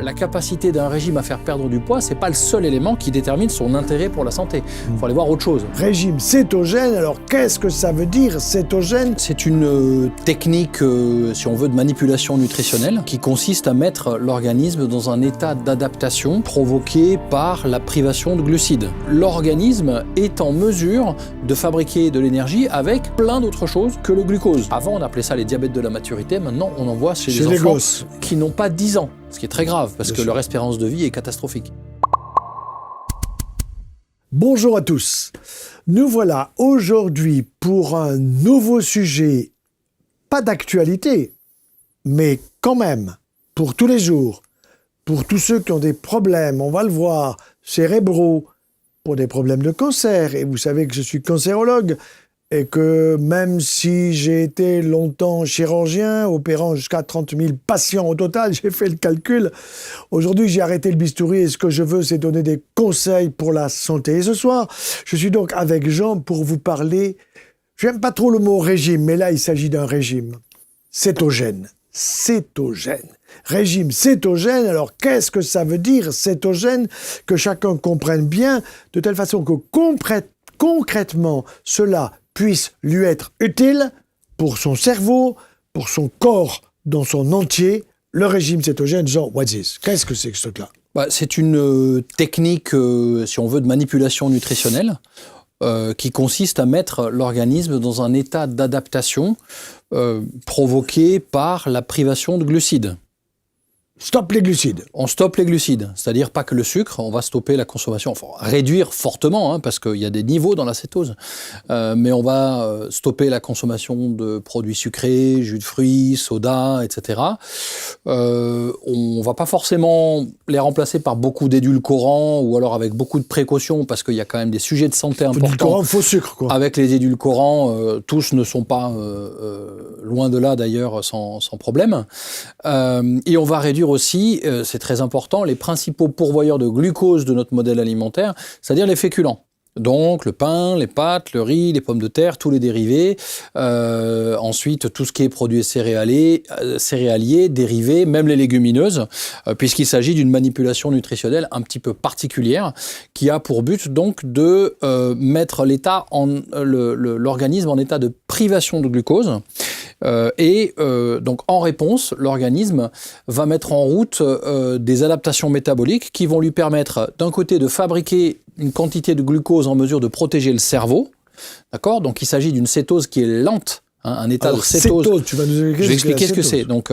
La capacité d'un régime à faire perdre du poids, c'est pas le seul élément qui détermine son intérêt pour la santé. Il faut aller voir autre chose. Régime cétogène, alors qu'est-ce que ça veut dire cétogène? C'est une technique, si on veut, de manipulation nutritionnelle qui consiste à mettre l'organisme dans un état d'adaptation provoqué par la privation de glucides. L'organisme est en mesure de fabriquer de l'énergie avec plein d'autres choses que le glucose. Avant, on appelait ça les diabètes de la maturité. Maintenant, on en voit chez les enfants qui n'ont pas 10 ans. Ce qui est très grave, parce que leur espérance de vie est catastrophique. Bonjour à tous. Nous voilà aujourd'hui pour un nouveau sujet, pas d'actualité, mais quand même, pour tous les jours, pour tous ceux qui ont des problèmes, on va le voir, cérébraux, pour des problèmes de cancer. Et vous savez que je suis cancérologue, et que même si j'ai été longtemps chirurgien, opérant jusqu'à 30 000 patients au total, j'ai fait le calcul, aujourd'hui j'ai arrêté le bistouri et ce que je veux c'est donner des conseils pour la santé. Et ce soir, je suis donc avec Jean pour vous parler, j'aime pas trop le mot régime, mais là il s'agit d'un régime cétogène. Cétogène. Régime cétogène, alors qu'est-ce que ça veut dire cétogène? Que chacun comprenne bien, de telle façon que concrètement cela puisse lui être utile pour son cerveau, pour son corps dans son entier. Le régime cétogène, Jean, what's this? Qu'est-ce que c'est que ce truc-là? C'est une technique, si on veut, de manipulation nutritionnelle qui consiste à mettre l'organisme dans un état d'adaptation provoqué par la privation de glucides. Stop les glucides. On stoppe les glucides, c'est-à-dire pas que le sucre, on va stopper la consommation, enfin réduire fortement, hein, parce qu'il y a des niveaux dans la cétose, mais on va stopper la consommation de produits sucrés, jus de fruits, soda, etc. On va pas forcément les remplacer par beaucoup d'édulcorants ou alors avec beaucoup de précautions, parce qu'il y a quand même des sujets de santé importants. Faux sucre, quoi. Avec les édulcorants, tous ne sont pas loin de là d'ailleurs sans problème. Et on va réduire aussi, c'est très important, les principaux pourvoyeurs de glucose de notre modèle alimentaire, c'est-à-dire les féculents. Donc le pain, les pâtes, le riz, les pommes de terre, tous les dérivés. Ensuite, tout ce qui est produits céréaliers, dérivés, même les légumineuses, puisqu'il s'agit d'une manipulation nutritionnelle un petit peu particulière qui a pour but donc de mettre l'organisme en état de privation de glucose. Donc en réponse, l'organisme va mettre en route des adaptations métaboliques qui vont lui permettre d'un côté de fabriquer une quantité de glucose en mesure de protéger le cerveau, d'accord ? Donc il s'agit d'une cétose qui est lente, hein, un état de cétose. Tu vas nous expliquer je vais expliquer ce que c'est. Donc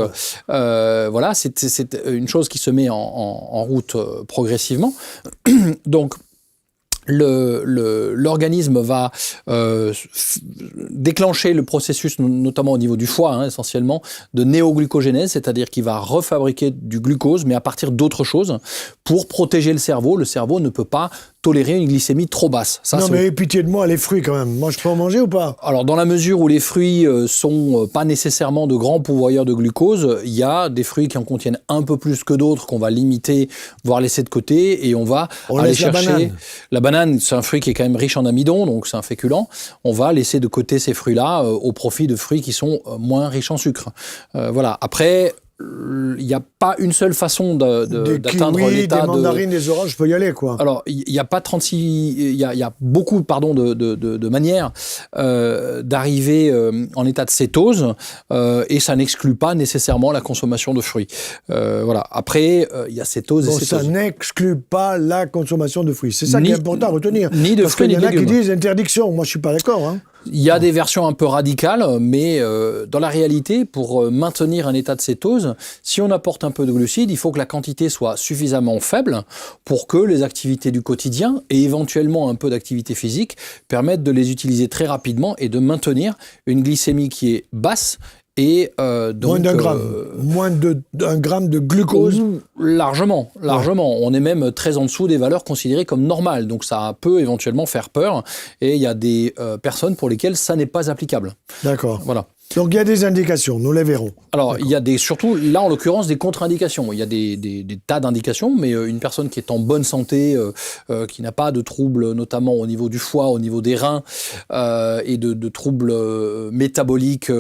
voilà, c'est une chose qui se met en route progressivement. Donc l'organisme va déclencher le processus, notamment au niveau du foie, hein, essentiellement, de néoglucogénèse, c'est-à-dire qu'il va refabriquer du glucose, mais à partir d'autres choses, pour protéger le cerveau. Le cerveau ne peut pas tolérer une glycémie trop basse. Ça, non, mais pitié de moi, les fruits quand même. Moi, je peux en manger ou pas? Alors, dans la mesure où les fruits sont pas nécessairement de grands pourvoyeurs de glucose, il y a des fruits qui en contiennent un peu plus que d'autres qu'on va limiter, voire laisser de côté, et on va aller chercher... La banane, c'est un fruit qui est quand même riche en amidon, donc c'est un féculent. On va laisser de côté ces fruits-là au profit de fruits qui sont moins riches en sucre. Voilà. Après... il n'y a pas une seule façon d'atteindre l'état des mandarines, des oranges, je peux y aller, quoi. Alors, il y a pas 36... Il y a beaucoup, de manières d'arriver en état de cétose, et ça n'exclut pas nécessairement la consommation de fruits. Voilà. Après, il y a cétose et cétose. Ça n'exclut pas la consommation de fruits. C'est ça qui est important à retenir. Ni de fruits, ni de légumes. Parce qu'il y en a qui disent interdiction. Moi, je suis pas d'accord, hein. Il y a des versions un peu radicales, mais dans la réalité, pour maintenir un état de cétose, si on apporte un peu de glucides, il faut que la quantité soit suffisamment faible pour que les activités du quotidien et éventuellement un peu d'activité physique permettent de les utiliser très rapidement et de maintenir une glycémie qui est basse. Et donc, moins d'un gramme de glucose. Largement. Ouais. On est même très en dessous des valeurs considérées comme normales. Donc ça peut éventuellement faire peur. Et il y a des personnes pour lesquelles ça n'est pas applicable. D'accord. Voilà. Donc il y a des indications, nous les verrons. Alors il y a surtout là en l'occurrence des contre-indications. Il y a des tas d'indications, mais une personne qui est en bonne santé, qui n'a pas de troubles notamment au niveau du foie, au niveau des reins, et de troubles métaboliques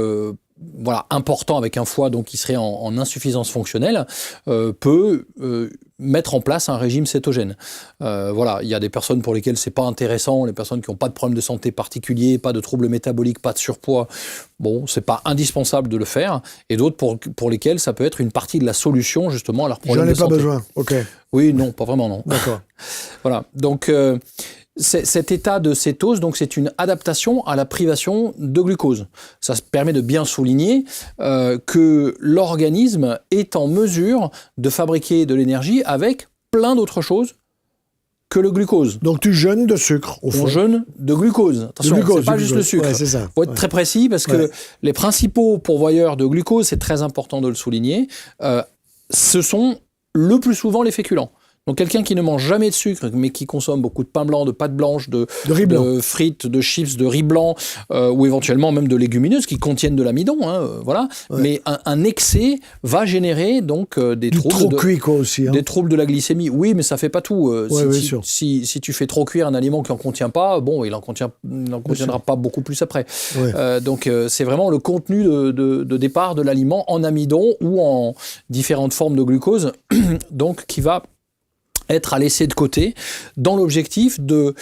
important avec un foie donc qui serait en insuffisance fonctionnelle peut mettre en place un régime cétogène. Il y a des personnes pour lesquelles c'est pas intéressant, les personnes qui n'ont pas de problème de santé particulier, pas de troubles métaboliques, pas de surpoids. Bon, c'est pas indispensable de le faire, et d'autres pour lesquelles ça peut être une partie de la solution justement à leurs problèmes de santé. J'en ai pas besoin. Ok. Oui, non, pas vraiment, non. D'accord. Voilà. Donc cet état de cétose, donc c'est une adaptation à la privation de glucose. Ça permet de bien souligner que l'organisme est en mesure de fabriquer de l'énergie avec plein d'autres choses que le glucose. Donc tu jeûnes de sucre, au fond. On jeûne de glucose. Attention, c'est pas juste le sucre. Ouais, c'est ça. Faut être très précis parce que les principaux pourvoyeurs de glucose, c'est très important de le souligner, ce sont le plus souvent les féculents. Donc quelqu'un qui ne mange jamais de sucre, mais qui consomme beaucoup de pain blanc, de pâte blanche, de frites, de chips, de riz blanc, ou éventuellement même de légumineuses qui contiennent de l'amidon, voilà. Ouais. Mais un excès va générer donc des troubles des troubles de la glycémie. Oui, mais ça fait pas tout. Si tu fais trop cuire un aliment qui en contient pas, bon, il en contiendra pas beaucoup plus après. Ouais. Donc c'est vraiment le contenu de départ de l'aliment en amidon ou en différentes formes de glucose, donc qui va être à laisser de côté dans l'objectif de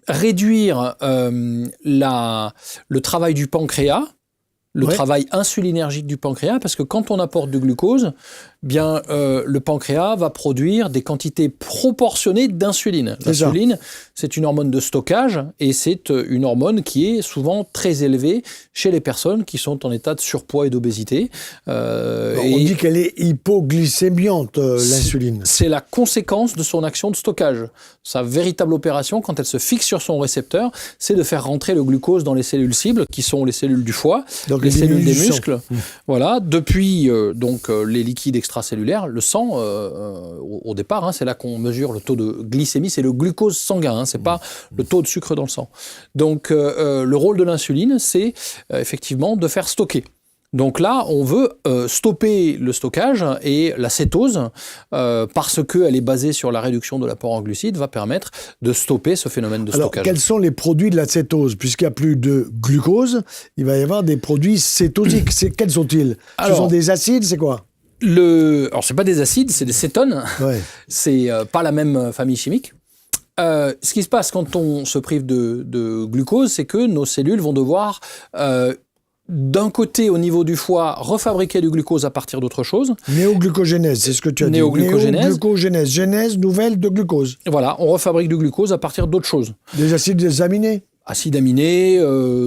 réduire le travail du pancréas, le travail insulinergique du pancréas, parce que quand on apporte du glucose, bien le pancréas va produire des quantités proportionnées d'insuline. L'insuline, c'est une hormone de stockage et c'est une hormone qui est souvent très élevée chez les personnes qui sont en état de surpoids et d'obésité. On dit qu'elle est hypoglycémiante, l'insuline. C'est la conséquence de son action de stockage. Sa véritable opération, quand elle se fixe sur son récepteur, c'est de faire rentrer le glucose dans les cellules cibles, qui sont les cellules du foie, donc les cellules des muscles. Voilà, depuis les liquides extracellulaires, le sang, au départ, c'est là qu'on mesure le taux de glycémie, c'est le glucose sanguin, c'est pas le taux de sucre dans le sang. Donc le rôle de l'insuline, c'est effectivement de faire stocker. Donc là, on veut stopper le stockage et la cétose, parce qu'elle est basée sur la réduction de l'apport en glucides, va permettre de stopper ce phénomène de stockage. Alors, quels sont les produits de la cétose? Puisqu'il n'y a plus de glucose, il va y avoir des produits cétosiques. Quels sont-ils? Ce sont des acides, c'est quoi? Alors, c'est pas des acides, c'est des cétones. Ouais. C'est pas la même famille chimique. Ce qui se passe quand on se prive de glucose, c'est que nos cellules vont devoir d'un côté, au niveau du foie, refabriquer du glucose à partir d'autre chose. Néoglucogénèse, c'est ce que tu as dit. Néoglucogénèse, genèse nouvelle de glucose. Voilà, on refabrique du glucose à partir d'autres choses. Des acides aminés. Acides aminés,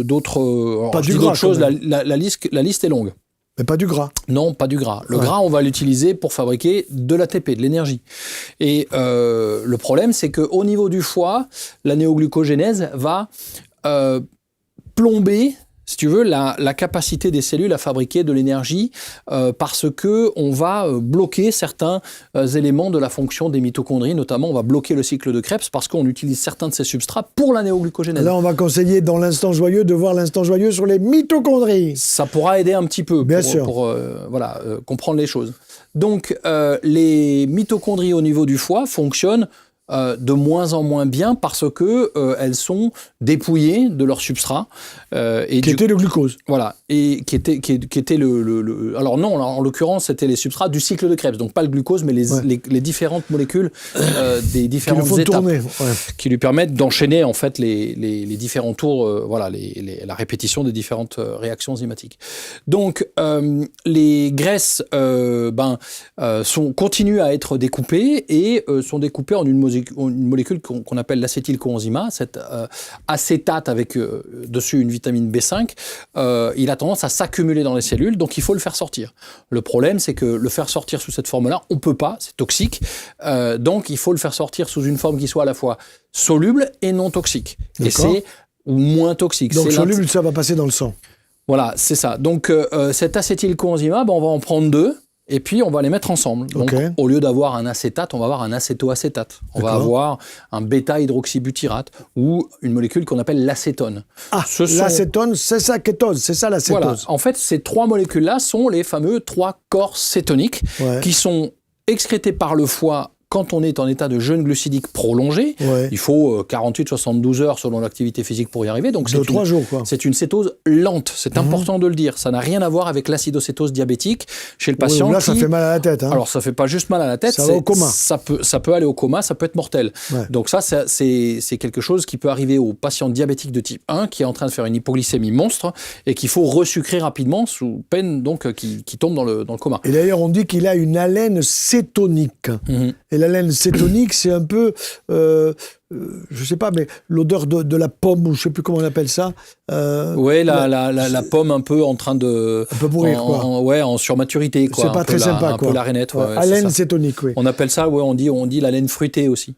d'autres... Pas du gras, choses, la liste est longue. Mais pas du gras. Non, pas du gras. Le gras, on va l'utiliser pour fabriquer de l'ATP, de l'énergie. Et le problème, c'est qu'au niveau du foie, la néoglucogénèse va plomber, si tu veux, la capacité des cellules à fabriquer de l'énergie, parce que on va bloquer certains éléments de la fonction des mitochondries, notamment on va bloquer le cycle de Krebs parce qu'on utilise certains de ces substrats pour la néoglucogénèse. Là, on va conseiller dans l'instant joyeux de voir l'instant joyeux sur les mitochondries. Ça pourra aider un petit peu pour comprendre les choses. Donc, les mitochondries au niveau du foie fonctionnent de moins en moins bien parce que elles sont dépouillées de leur substrat qui était le glucose. Voilà, et qui était le alors non, en l'occurrence c'était les substrats du cycle de Krebs, donc pas le glucose mais les différentes molécules des différentes étapes qui lui permettent d'enchaîner en fait les différents tours, la répétition des différentes réactions enzymatiques. Donc les graisses continuent à être découpées et sont découpées en une molécule qu'on appelle l'acétylcoenzyme, cet acétate avec dessus une vitamine B5, il a tendance à s'accumuler dans les cellules, donc il faut le faire sortir. Le problème, c'est que le faire sortir sous cette forme-là, on ne peut pas, c'est toxique, donc il faut le faire sortir sous une forme qui soit à la fois soluble et non toxique. Et c'est moins toxique. Donc soluble, ça va passer dans le sang. Voilà, c'est ça. Donc cet acétylcoenzyme, on va en prendre deux. Et puis, on va les mettre ensemble. Donc, au lieu d'avoir un acétate, on va avoir un acétoacétate. On va avoir un bêta-hydroxybutyrate ou une molécule qu'on appelle l'acétone. Ah, l'acétone, c'est ça, kétose, c'est ça l'acétose. Voilà. En fait, ces trois molécules-là sont les fameux 3 corps cétoniques qui sont excrétés par le foie quand on est en état de jeûne glucidique prolongé. Il faut 48-72 heures selon l'activité physique pour y arriver. Donc, 2-3 jours, quoi. C'est une cétose lente. C'est important de le dire. Ça n'a rien à voir avec l'acidocétose diabétique chez le patient. Là, ça fait mal à la tête. Hein. Alors, ça fait pas juste mal à la tête. Ça va au coma. Ça peut aller au coma, ça peut être mortel. Ouais. Donc ça, c'est quelque chose qui peut arriver aux patients diabétiques de type 1 qui est en train de faire une hypoglycémie monstre et qu'il faut resucrer rapidement sous peine donc qui tombe dans le coma. Et d'ailleurs, on dit qu'il a une haleine cétonique. Et l'haleine cétonique, c'est un peu... je sais pas, mais l'odeur de la pomme, ou je sais plus comment on appelle ça. Oui, la pomme un peu en train de... Un peu pourrir, quoi. En surmaturité, quoi. C'est pas très sympa, un quoi. peu la rainette. Ouais, haleine cétonique, oui. On appelle ça, on dit la laine fruitée aussi.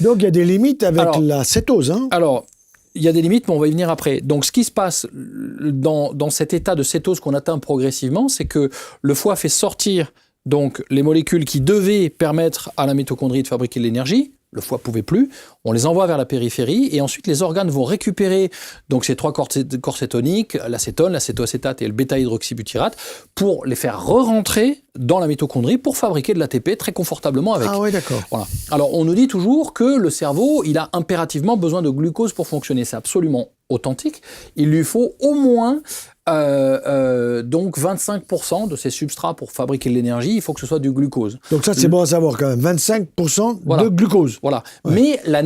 Donc, il y a des limites avec la cétose. Hein. Alors, il y a des limites, mais on va y venir après. Donc, ce qui se passe dans cet état de cétose qu'on atteint progressivement, c'est que le foie fait sortir donc, les molécules qui devaient permettre à la mitochondrie de fabriquer de l'énergie. Le foie ne pouvait plus, on les envoie vers la périphérie et ensuite les organes vont récupérer donc ces trois corps cétoniques, l'acétone, l'acétoacétate et le bêta-hydroxybutyrate pour les faire re-rentrer dans la mitochondrie pour fabriquer de l'ATP très confortablement avec. Ah oui, d'accord. Voilà. Alors on nous dit toujours que le cerveau, il a impérativement besoin de glucose pour fonctionner. C'est absolument authentique. Il lui faut au moins donc 25% de ces substrats pour fabriquer de l'énergie, il faut que ce soit du glucose. Donc ça, c'est bon à savoir quand même, 25% de glucose. Voilà. Ouais. Mais la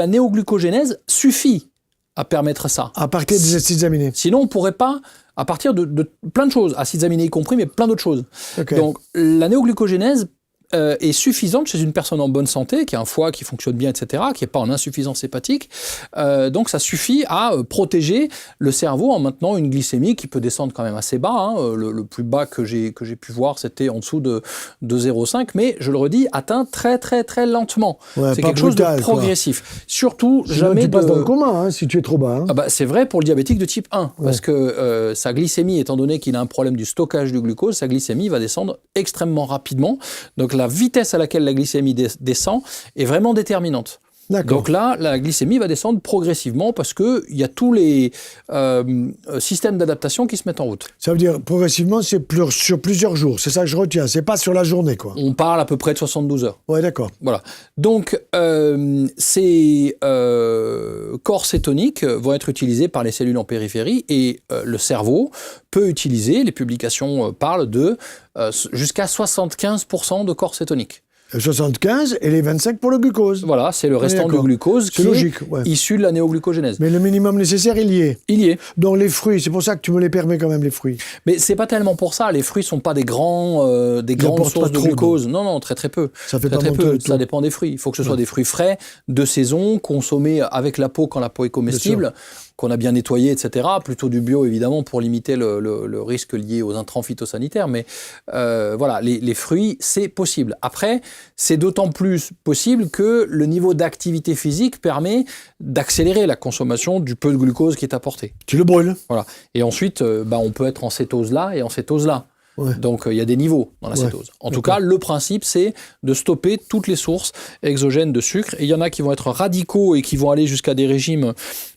néoglucogénèse suffit à permettre ça. À partir des acides aminés. Sinon, on ne pourrait pas, à partir de plein de choses, acides aminés y compris, mais plein d'autres choses. Okay. Donc la néoglucogénèse est suffisante chez une personne en bonne santé, qui a un foie qui fonctionne bien, etc., qui n'est pas en insuffisance hépatique. Donc ça suffit à protéger le cerveau en maintenant une glycémie qui peut descendre quand même assez bas. Hein. Le plus bas que j'ai pu voir, c'était en dessous de 0,5, mais je le redis, atteint très très très lentement. Ouais, c'est quelque chose de progressif. Quoi. Surtout, sinon, jamais tu passes dans le coma hein, si tu es trop bas. Hein. Ah bah, c'est vrai pour le diabétique de type 1, parce que sa glycémie, étant donné qu'il a un problème du stockage du glucose, sa glycémie va descendre extrêmement rapidement. Donc la vitesse à laquelle la glycémie descend est vraiment déterminante. Donc là, la glycémie va descendre progressivement parce qu'il y a tous les systèmes d'adaptation qui se mettent en route. Ça veut dire progressivement, c'est sur plusieurs jours. C'est ça que je retiens. C'est pas sur la journée, quoi. On parle à peu près de 72 heures. Ouais, d'accord. Voilà. Donc, ces corps cétoniques vont être utilisés par les cellules en périphérie et le cerveau peut utiliser, les publications parlent de jusqu'à 75% de corps cétoniques. 75 et les 25 pour le glucose. Voilà, c'est le restant du glucose qui est issu de la néoglucogénèse. Mais le minimum nécessaire, il y est. Il y est. Donc les fruits, c'est pour ça que tu me les permets quand même, les fruits. Mais c'est pas tellement pour ça. Les fruits sont pas des grandes sources de glucose. Non, très très peu. Ça fait très pas peu. Ça dépend des fruits. Il faut que ce soit des fruits frais, de saison, consommés avec la peau quand la peau est comestible, qu'on a bien nettoyé, etc. Plutôt du bio, évidemment, pour limiter le risque lié aux intrants phytosanitaires. Mais voilà, les fruits, c'est possible. Après, c'est d'autant plus possible que le niveau d'activité physique permet d'accélérer la consommation du peu de glucose qui est apporté. Tu le brûles. Voilà. Et ensuite, on peut être en cétose là et en cétose là. Ouais. Donc il y a des niveaux dans la cétose. En tout cas, le principe, c'est de stopper toutes les sources exogènes de sucre. Et il y en a qui vont être radicaux et qui vont aller jusqu'à des régimes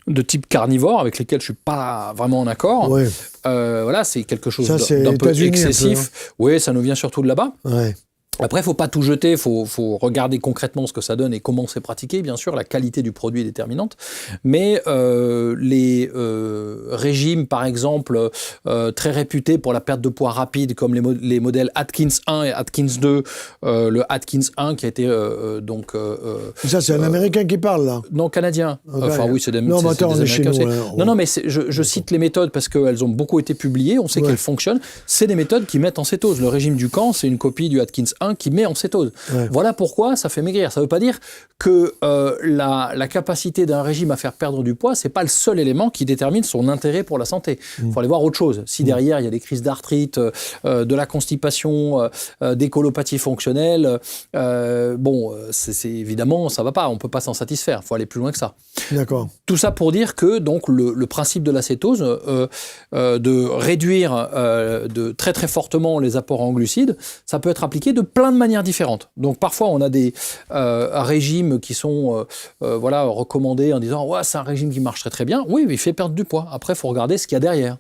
de type carnivore, avec lesquels je ne suis pas vraiment en accord. Ouais. Voilà, c'est quelque chose d'un peu excessif. Oui, ça nous vient surtout de là-bas. Ouais. Après, il ne faut pas tout jeter, il faut regarder concrètement ce que ça donne et comment c'est pratiqué. Bien sûr, la qualité du produit est déterminante. Mais les régimes, par exemple, très réputés pour la perte de poids rapide, comme les modèles Atkins 1 et Atkins 2, le Atkins 1 qui a été ça, c'est un Américain qui parle, là. Non, Canadien. Okay. Enfin, oui, c'est des Américains. Non, mais je cite les méthodes parce qu'elles ont beaucoup été publiées. On sait qu'elles fonctionnent. C'est des méthodes qui mettent en cétose. Le régime du camp, c'est une copie du Atkins 1. qui met en cétose. Ouais. Voilà pourquoi ça fait maigrir. Ça ne veut pas dire que la capacité d'un régime à faire perdre du poids, c'est pas le seul élément qui détermine son intérêt pour la santé. Il faut aller voir autre chose. Si derrière, il y a des crises d'arthrite, de la constipation, des colopathies fonctionnelles, c'est évidemment, ça va pas. On peut pas s'en satisfaire. Il faut aller plus loin que ça. D'accord. Tout ça pour dire que donc le principe de la cétose, de réduire de très très fortement les apports en glucides, ça peut être appliqué de plein de manières différentes. Donc parfois on a des régimes qui sont recommandés en disant ouais, c'est un régime qui marche très très bien. Oui, mais il fait perdre du poids. Après, il faut regarder ce qu'il y a derrière.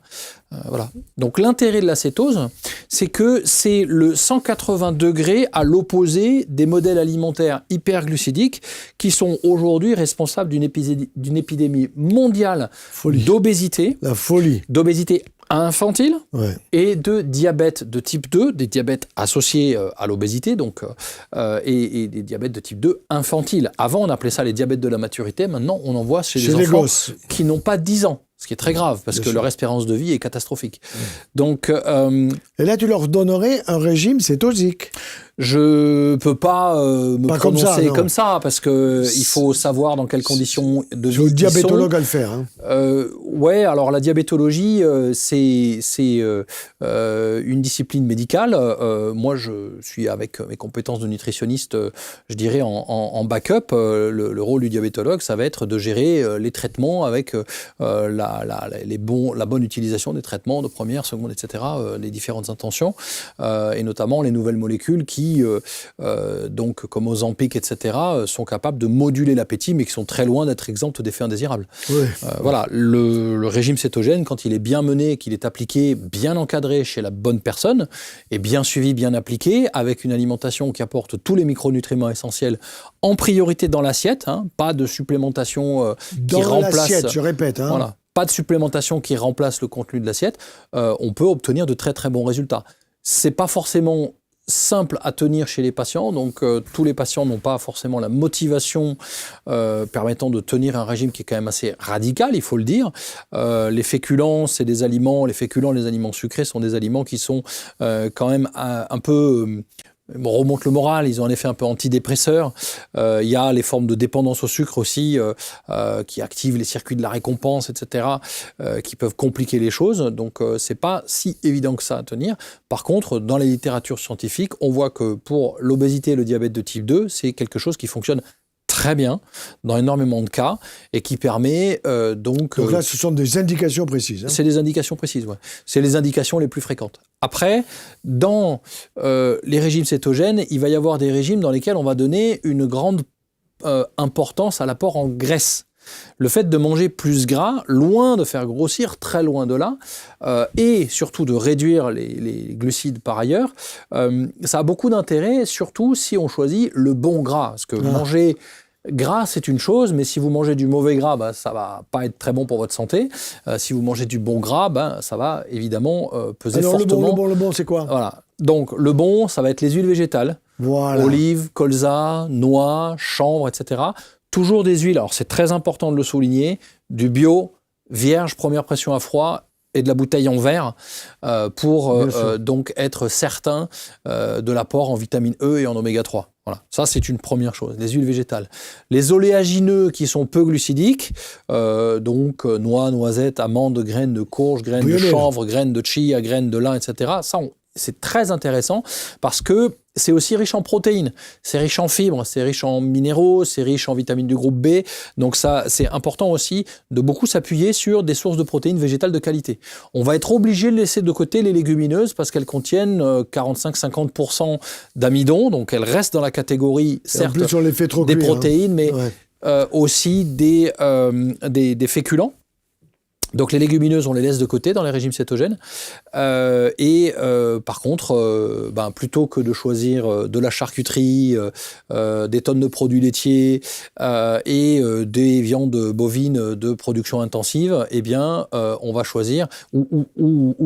Voilà. Donc l'intérêt de la cétose, c'est que c'est le 180 degrés à l'opposé des modèles alimentaires hyperglucidiques qui sont aujourd'hui responsables d'une épidémie mondiale d'obésité. La folie. D'obésité infantile Ouais. et de diabète de type 2, des diabètes associés à l'obésité, donc, et des diabètes de type 2 infantiles. Avant, on appelait ça les diabètes de la maturité. Maintenant, on en voit chez les enfants gosses. qui n'ont pas 10 ans. Ce qui est très grave, parce que leur espérance de vie est catastrophique. Donc, et là, tu leur donnerais un régime cétosique. je peux pas me Pas prononcer comme ça, parce que il faut savoir dans quelles conditions de vie C'est au ils diabétologue sont. à le faire. Hein. Ouais, alors la diabétologie, c'est une discipline médicale. Moi, je suis avec mes compétences de nutritionniste, je dirais en backup. Le rôle du diabétologue, ça va être de gérer les traitements avec la bonne utilisation des traitements de première, seconde, etc., les différentes intentions, et notamment les nouvelles molécules qui, donc comme Ozempic, etc., sont capables de moduler l'appétit, mais qui sont très loin d'être exemptes d'effets indésirables. Oui. Voilà, le régime cétogène, quand il est bien mené, qu'il est appliqué, bien encadré chez la bonne personne, et bien suivi, bien appliqué, avec une alimentation qui apporte tous les micronutriments essentiels en priorité dans l'assiette, hein, pas de supplémentation qui remplace... l'assiette, je répète. Hein. Voilà, pas de supplémentation qui remplace le contenu de l'assiette, on peut obtenir de très très bons résultats. C'est pas forcément simple à tenir chez les patients, donc tous les patients n'ont pas forcément la motivation permettant de tenir un régime qui est quand même assez radical, il faut le dire. Les féculents, c'est des aliments, les aliments sucrés sont des aliments qui sont quand même un peu... remonte le moral, ils ont un effet un peu antidépresseur. Il y a les formes de dépendance au sucre aussi, qui activent les circuits de la récompense, etc., qui peuvent compliquer les choses. Donc, c'est pas si évident que ça à tenir. Par contre, dans les littératures scientifiques, on voit que pour l'obésité et le diabète de type 2, c'est quelque chose qui fonctionne très bien dans énormément de cas et qui permet donc là, ce sont des indications précises. Hein. C'est des indications précises, ouais. C'est les indications les plus fréquentes. Après, dans les régimes cétogènes, il va y avoir des régimes dans lesquels on va donner une grande importance à l'apport en graisse. Le fait de manger plus gras, loin de faire grossir, très loin de là, et surtout de réduire les glucides par ailleurs, ça a beaucoup d'intérêt, surtout si on choisit le bon gras. Parce que manger gras, c'est une chose, mais si vous mangez du mauvais gras, ça va pas être très bon pour votre santé. Si vous mangez du bon gras, ça va évidemment peser fortement. Le bon, c'est quoi ? Voilà. Donc, le bon, ça va être les huiles végétales. Voilà. Olives, colza, noix, chanvre, etc. Toujours des huiles, alors c'est très important de le souligner, du bio, vierge, première pression à froid, et de la bouteille en verre pour donc être certain de l'apport en vitamine E et en oméga 3. Voilà, ça c'est une première chose, les huiles végétales. Les oléagineux qui sont peu glucidiques, donc noix, noisettes, amandes, graines de courge, graines de chanvre, graines de chia, graines de lin, etc. Ça, c'est très intéressant parce que c'est aussi riche en protéines, c'est riche en fibres, c'est riche en minéraux, c'est riche en vitamines du groupe B. Donc ça, c'est important aussi de beaucoup s'appuyer sur des sources de protéines végétales de qualité. On va être obligé de laisser de côté les légumineuses parce qu'elles contiennent 45-50% d'amidon, donc elles restent dans la catégorie, certes, des protéines, mais aussi des féculents. Donc les légumineuses, on les laisse de côté dans les régimes cétogènes. Par contre, plutôt que de choisir de la charcuterie, des tonnes de produits laitiers et des viandes bovines de production intensive, eh bien, on va choisir ou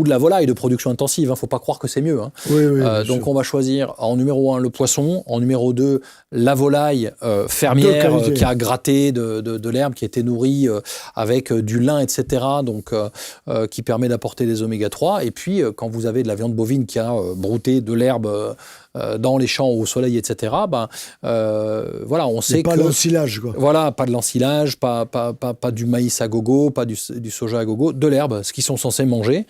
de la volaille de production intensive. Faut pas croire que c'est mieux. Hein. Donc on va choisir en numéro 1 le poisson, en numéro 2 la volaille fermière qui a gratté de l'herbe, qui a été nourrie avec du lin, etc. Donc qui permet d'apporter des oméga 3. Et puis, quand vous avez de la viande bovine qui a brouté de l'herbe dans les champs au soleil, etc., voilà, on sait pas que... Pas l'ensilage, quoi. Voilà, pas de l'ensilage, pas du maïs à gogo, pas du soja à gogo, de l'herbe, ce qu'ils sont censés manger.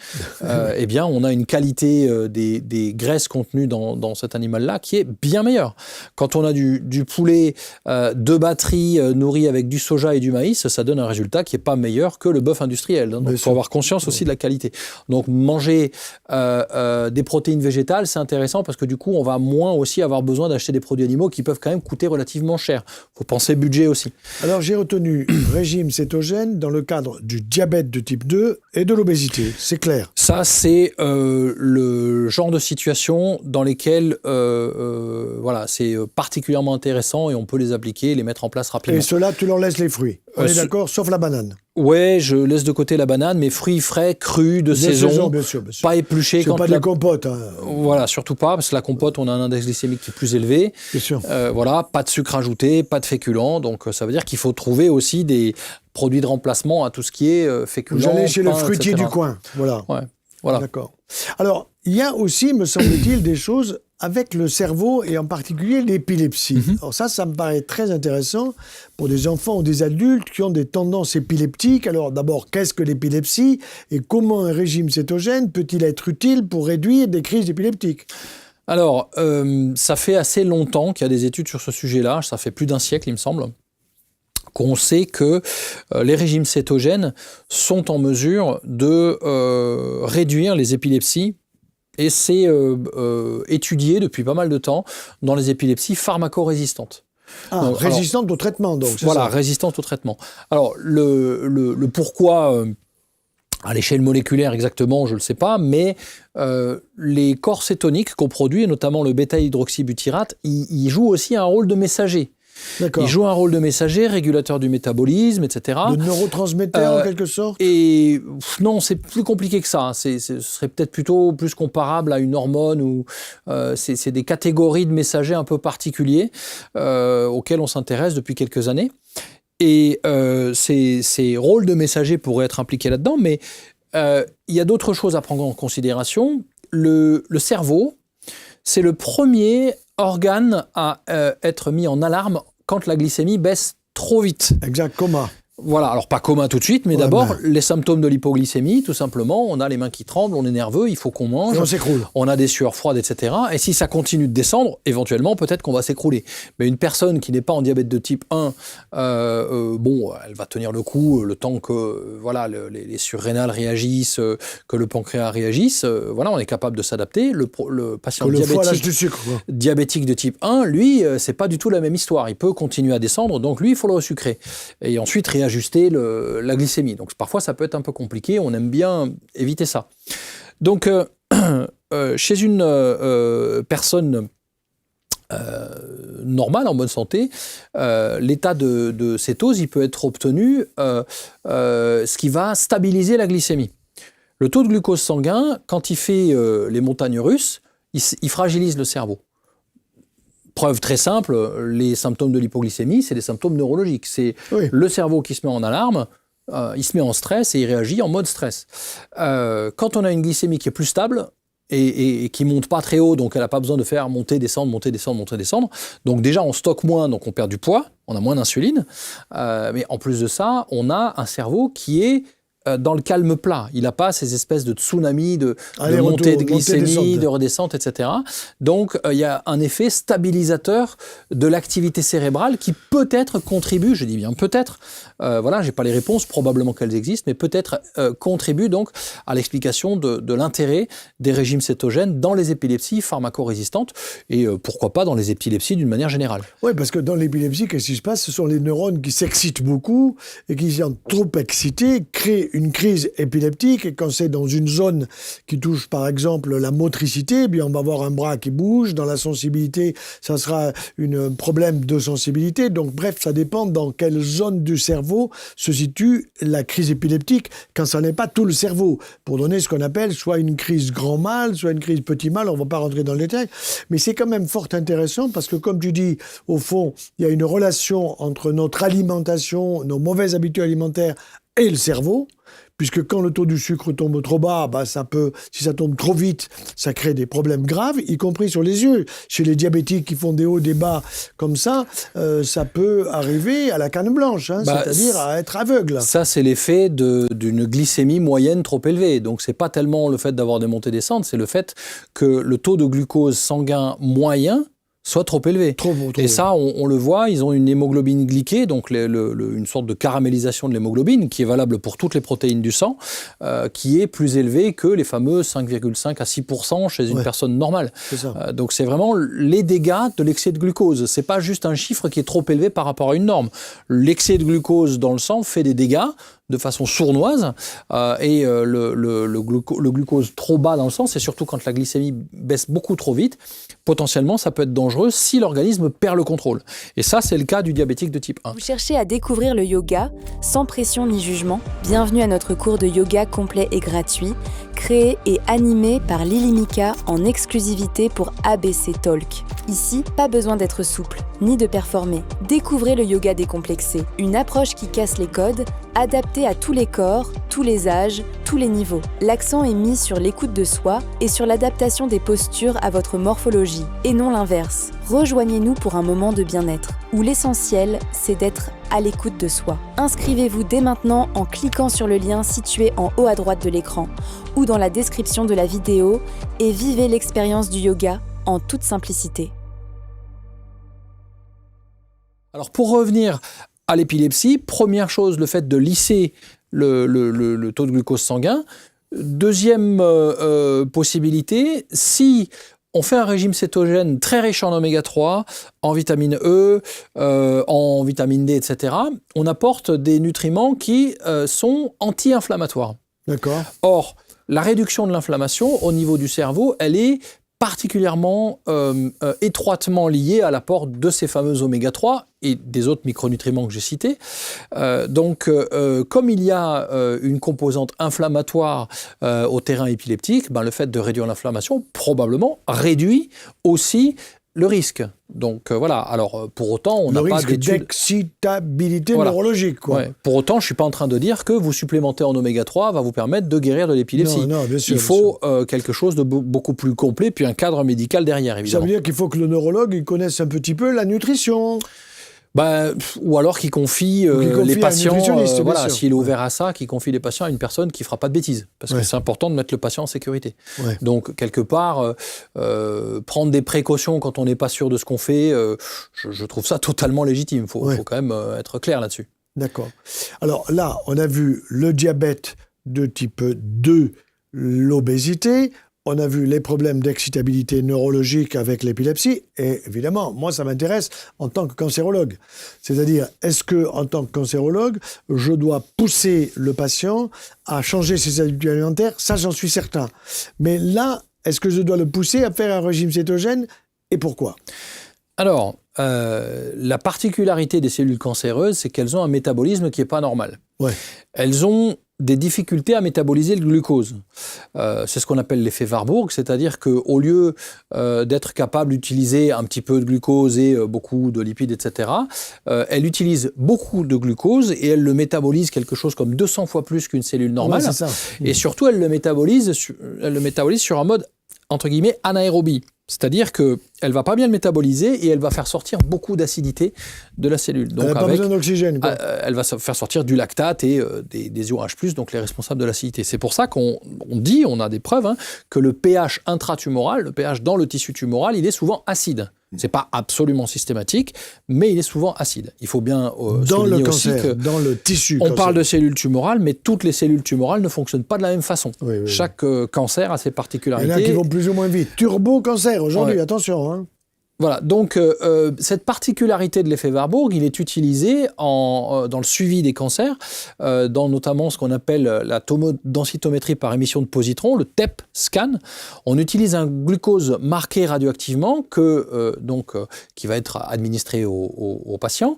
Eh bien, on a une qualité des graisses contenues dans cet animal-là qui est bien meilleure. Quand on a du poulet de batterie nourri avec du soja et du maïs, ça donne un résultat qui n'est pas meilleur que le bœuf industriel. Donc, il faut avoir conscience aussi de la qualité. Donc, manger des protéines végétales, c'est intéressant parce que du coup, on va moins aussi avoir besoin d'acheter des produits animaux qui peuvent quand même coûter relativement cher. Il faut penser budget aussi. Alors, j'ai retenu régime cétogène dans le cadre du diabète de type 2 et de l'obésité. C'est clair. Ça, c'est le genre de situation dans lesquelles voilà, c'est particulièrement intéressant et on peut les appliquer, les mettre en place rapidement. Et cela, tu leur laisses les fruits. On est d'accord, sauf la banane. Ouais, je laisse de côté la banane, mais fruits frais, crus, de saison, bien sûr. pas épluchés. C'est pas de la compote. Hein. Voilà, surtout pas, parce que la compote, on a un index glycémique qui est plus élevé. Bien sûr. Voilà, pas de sucre ajouté, pas de féculents, donc ça veut dire qu'il faut trouver aussi des produits de remplacement à tout ce qui est féculents. Vous allez chez pain, le fruitier etc. du coin, voilà. Ouais, voilà. D'accord. Alors, il y a aussi, me semble-t-il, des choses avec le cerveau et en particulier l'épilepsie. Mm-hmm. Alors ça me paraît très intéressant pour des enfants ou des adultes qui ont des tendances épileptiques. Alors d'abord, qu'est-ce que l'épilepsie et comment un régime cétogène peut-il être utile pour réduire des crises épileptiques ? Alors, ça fait assez longtemps qu'il y a des études sur ce sujet-là, ça fait plus d'un siècle, il me semble, qu'on sait que les régimes cétogènes sont en mesure de réduire les épilepsies. Et c'est étudié depuis pas mal de temps dans les épilepsies pharmacorésistantes. Donc, résistantes au traitement, donc. Voilà, résistantes au traitement. Alors, le pourquoi, à l'échelle moléculaire exactement, je ne le sais pas, mais les corps cétoniques qu'on produit, et notamment le bêta-hydroxybutyrate, ils jouent aussi un rôle de messager. D'accord. Il joue un rôle de messager, régulateur du métabolisme, etc. De neurotransmetteur en quelque sorte. Et non, c'est plus compliqué que ça. Ce serait peut-être plutôt plus comparable à une hormone ou c'est des catégories de messagers un peu particuliers auxquels on s'intéresse depuis quelques années. Et ces rôles de messager pourraient être impliqués là-dedans, mais il y a d'autres choses à prendre en considération. Le cerveau, c'est le premier organe à être mis en alarme quand la glycémie baisse trop vite. Exact, coma. Voilà, alors pas coma tout de suite, mais d'abord, les symptômes de l'hypoglycémie, tout simplement, on a les mains qui tremblent, on est nerveux, il faut qu'on mange, et on s'écroule. On a des sueurs froides, etc. Et si ça continue de descendre, éventuellement, peut-être qu'on va s'écrouler. Mais une personne qui n'est pas en diabète de type 1, elle va tenir le coup le temps que voilà, les surrénales réagissent, que le pancréas réagisse. Voilà, on est capable de s'adapter. Le patient diabétique de type 1, lui, c'est pas du tout la même histoire. Il peut continuer à descendre, donc lui, il faut le resucrer. Et ensuite, réajuster la glycémie. Donc parfois, ça peut être un peu compliqué. On aime bien éviter ça. Donc, chez une personne normale, en bonne santé, l'état de cétose, il peut être obtenu, ce qui va stabiliser la glycémie. Le taux de glucose sanguin, quand il fait les montagnes russes, il fragilise le cerveau. Preuve très simple, les symptômes de l'hypoglycémie, c'est des symptômes neurologiques. C'est le cerveau qui se met en alarme, il se met en stress et il réagit en mode stress. Quand on a une glycémie qui est plus stable et qui monte pas très haut, donc elle n'a pas besoin de faire monter, descendre, monter, descendre, monter, descendre. Donc déjà, on stocke moins, donc on perd du poids, on a moins d'insuline. Mais en plus de ça, on a un cerveau qui est dans le calme plat. Il n'a pas ces espèces de tsunamis, de montée de glycémie, de redescente, etc. Donc, il y a un effet stabilisateur de l'activité cérébrale qui peut-être contribue, je dis bien peut-être, voilà, j'ai pas les réponses, probablement qu'elles existent, mais peut-être contribue donc à l'explication de l'intérêt des régimes cétogènes dans les épilepsies pharmacorésistantes et pourquoi pas dans les épilepsies d'une manière générale. Oui, parce que dans l'épilepsie, qu'est-ce qui se passe ? Ce sont les neurones qui s'excitent beaucoup et qui sont trop excités, créent une crise épileptique, et quand c'est dans une zone qui touche par exemple la motricité, eh bien on va avoir un bras qui bouge, dans la sensibilité, ça sera un problème de sensibilité, donc bref, ça dépend dans quelle zone du cerveau se situe la crise épileptique, quand ça n'est pas tout le cerveau, pour donner ce qu'on appelle soit une crise grand mal, soit une crise petit mal, on ne va pas rentrer dans le détail, mais c'est quand même fort intéressant, parce que comme tu dis, au fond, il y a une relation entre notre alimentation, nos mauvaises habitudes alimentaires et le cerveau, puisque quand le taux du sucre tombe trop bas, si ça tombe trop vite, ça crée des problèmes graves, y compris sur les yeux. Chez les diabétiques qui font des hauts, des bas comme ça peut arriver à la canne blanche, c'est-à-dire à être aveugle. Ça, c'est l'effet d'une glycémie moyenne trop élevée. Donc, c'est pas tellement le fait d'avoir des montées-descentes, c'est le fait que le taux de glucose sanguin moyen soit trop élevé. Trop. Et ça, on le voit, ils ont une hémoglobine glyquée, donc une sorte de caramélisation de l'hémoglobine qui est valable pour toutes les protéines du sang, qui est plus élevée que les fameux 5,5 à 6% chez une personne normale. C'est ça. Donc c'est vraiment les dégâts de l'excès de glucose. C'est pas juste un chiffre qui est trop élevé par rapport à une norme. L'excès de glucose dans le sang fait des dégâts de façon sournoise, et le glucose trop bas dans le sang, c'est surtout quand la glycémie baisse beaucoup trop vite. Potentiellement, ça peut être dangereux si l'organisme perd le contrôle. Et ça, c'est le cas du diabétique de type 1. Vous cherchez à découvrir le yoga sans pression ni jugement? Bienvenue à notre cours de yoga complet et gratuit, créé et animé par Lily Mika en exclusivité pour ABC Talk. Ici, pas besoin d'être souple, ni de performer. Découvrez le yoga décomplexé, une approche qui casse les codes, adaptée à tous les corps, tous les âges, tous les niveaux. L'accent est mis sur l'écoute de soi et sur l'adaptation des postures à votre morphologie, et non l'inverse. Rejoignez-nous pour un moment de bien-être, où l'essentiel, c'est d'être à l'écoute de soi. Inscrivez-vous dès maintenant en cliquant sur le lien situé en haut à droite de l'écran ou dans la description de la vidéo et vivez l'expérience du yoga en toute simplicité. Alors pour revenir à l'épilepsie, première chose, le fait de lisser le taux de glucose sanguin. Deuxième possibilité, si on fait un régime cétogène très riche en oméga 3, en vitamine E, en vitamine D, etc., on apporte des nutriments qui sont anti-inflammatoires. D'accord. Or, la réduction de l'inflammation au niveau du cerveau, elle est particulièrement étroitement liée à l'apport de ces fameux oméga 3 et des autres micronutriments que j'ai cités. Comme il y a une composante inflammatoire au terrain épileptique, le fait de réduire l'inflammation probablement réduit aussi le risque. Donc voilà, alors pour autant, on n'a pas d'études... Le risque d'excitabilité neurologique, quoi. Ouais. Pour autant, je ne suis pas en train de dire que vous supplémenter en oméga 3 va vous permettre de guérir de l'épilepsie. Non, bien sûr. Il faut quelque chose de beaucoup plus complet, puis un cadre médical derrière, évidemment. Ça veut dire qu'il faut que le neurologue il connaisse un petit peu la nutrition. Ou alors qu'il confie les patients, s'il est ouvert à ça, qu'il confie les patients à une personne qui ne fera pas de bêtises. Parce que c'est important de mettre le patient en sécurité. Ouais. Donc, quelque part, prendre des précautions quand on n'est pas sûr de ce qu'on fait, je trouve ça totalement légitime. Il faut quand même être clair là-dessus. D'accord. Alors là, on a vu le diabète de type 2, l'obésité. On a vu les problèmes d'excitabilité neurologique avec l'épilepsie. Et évidemment, moi, ça m'intéresse en tant que cancérologue. C'est-à-dire, est-ce que, en tant que cancérologue, je dois pousser le patient à changer ses habitudes alimentaires? Ça, j'en suis certain. Mais là, est-ce que je dois le pousser à faire un régime cétogène? Et pourquoi? Alors, la particularité des cellules cancéreuses, c'est qu'elles ont un métabolisme qui n'est pas normal. Ouais. Elles ont des difficultés à métaboliser le glucose. C'est ce qu'on appelle l'effet Warburg, c'est-à-dire qu'au lieu d'être capable d'utiliser un petit peu de glucose et beaucoup de lipides, etc., elle utilise beaucoup de glucose et elle le métabolise quelque chose comme 200 fois plus qu'une cellule normale. Ouais, c'est ça. Et surtout, elle le métabolise sur un mode, entre guillemets, anaérobie. C'est-à-dire qu'elle ne va pas bien le métaboliser et elle va faire sortir beaucoup d'acidité de la cellule. Donc elle n'a pas besoin d'oxygène. Elle va faire sortir du lactate et des OH+, donc les responsables de l'acidité. C'est pour ça qu'on dit, on a des preuves, que le pH intratumoral, le pH dans le tissu tumoral, il est souvent acide. Ce n'est pas absolument systématique, mais il est souvent acide. Il faut bien souligner aussi que dans le tissu. On parle de cellules tumorales, mais toutes les cellules tumorales ne fonctionnent pas de la même façon. Oui. Chaque cancer a ses particularités. Il y en a qui vont plus ou moins vite. Turbo-cancer aujourd'hui, attention. Voilà, donc cette particularité de l'effet Warburg, il est utilisé dans le suivi des cancers, dans notamment ce qu'on appelle la tomodensitométrie par émission de positrons, le TEP scan. On utilise un glucose marqué radioactivement qui va être administré au patient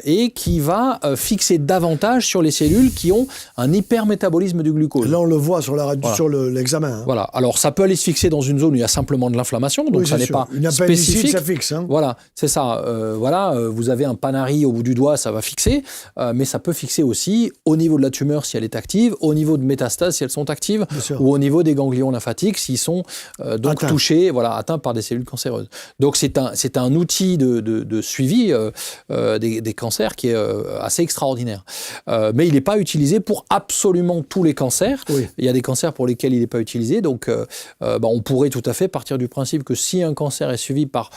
et qui va fixer davantage sur les cellules qui ont un hypermétabolisme du glucose. Là, on le voit sur la radio, sur l'examen. Voilà, alors ça peut aller se fixer dans une zone où il y a simplement de l'inflammation, donc ça n'est pas spécifique spécifique. Ça fixe. Hein. Voilà, c'est ça. Vous avez un panari au bout du doigt, ça va fixer, mais ça peut fixer aussi au niveau de la tumeur si elle est active, au niveau de métastases si elles sont actives, ou au niveau des ganglions lymphatiques s'ils sont touchés, atteints par des cellules cancéreuses. Donc c'est un outil de suivi des cancers qui est assez extraordinaire. Mais il n'est pas utilisé pour absolument tous les cancers. Oui. Il y a des cancers pour lesquels il n'est pas utilisé. Donc on pourrait tout à fait partir du principe que si un cancer est suivi par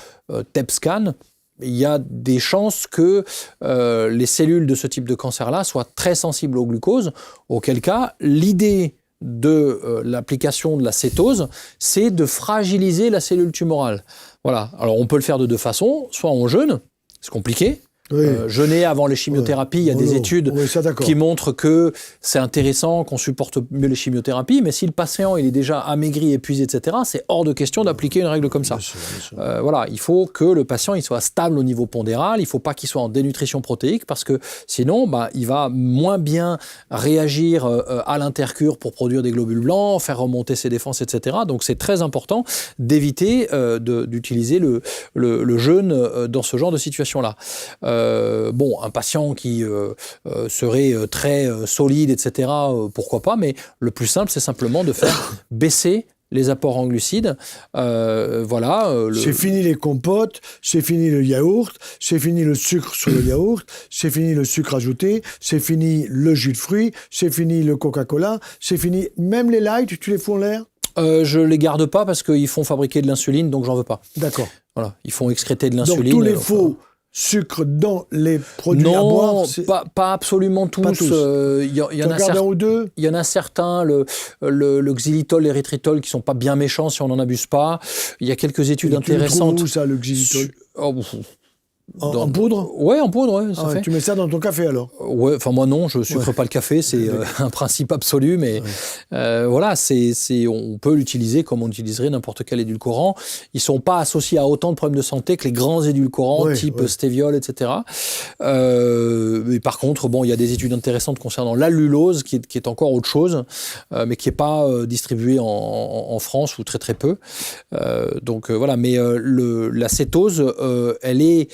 TEP scan, il y a des chances que les cellules de ce type de cancer-là soient très sensibles au glucose, auquel cas l'idée de l'application de la cétose, c'est de fragiliser la cellule tumorale. Voilà. Alors on peut le faire de deux façons, soit on jeûne, c'est compliqué. Oui. Jeûner avant les chimiothérapies, il y a des études qui montrent que c'est intéressant, qu'on supporte mieux les chimiothérapies, mais si le patient il est déjà amaigri, épuisé, etc., c'est hors de question d'appliquer une règle comme ça. Bien sûr. Il faut que le patient il soit stable au niveau pondéral, il ne faut pas qu'il soit en dénutrition protéique, parce que sinon il va moins bien réagir à l'intercure pour produire des globules blancs, faire remonter ses défenses, etc. Donc c'est très important d'éviter d'utiliser le jeûne dans ce genre de situation-là. Un patient qui serait très solide, etc., pourquoi pas, mais le plus simple, c'est simplement de faire baisser les apports en glucides. C'est fini les compotes, c'est fini le yaourt, c'est fini le sucre sur le yaourt, c'est fini le sucre ajouté, c'est fini le jus de fruits, c'est fini le Coca-Cola, c'est fini même les light, tu les fous en l'air ? Je les garde pas parce qu'ils font fabriquer de l'insuline, donc j'en veux pas. D'accord. Voilà, ils font excréter de l'insuline. Donc tous les faux sucre dans les produits à boire? Non, pas absolument tous. Il y en a un ou deux. Il y en a certains, le xylitol, l'érythritol, qui sont pas bien méchants si on n'en abuse pas. Il y a quelques études intéressantes. Tu le trouves où ça, le xylitol? En poudre? Ouais, en poudre, ouais, ça fait. Tu mets ça dans ton café alors? Ouais, enfin moi non, je sucre pas le café, c'est un principe absolu, mais on peut l'utiliser comme on utiliserait n'importe quel édulcorant. Ils sont pas associés à autant de problèmes de santé que les grands édulcorants type stéviol, etc. Mais par contre, il y a des études intéressantes concernant l'allulose, qui est encore autre chose, mais qui est pas distribuée en France ou très très peu. Mais la cétose, elle est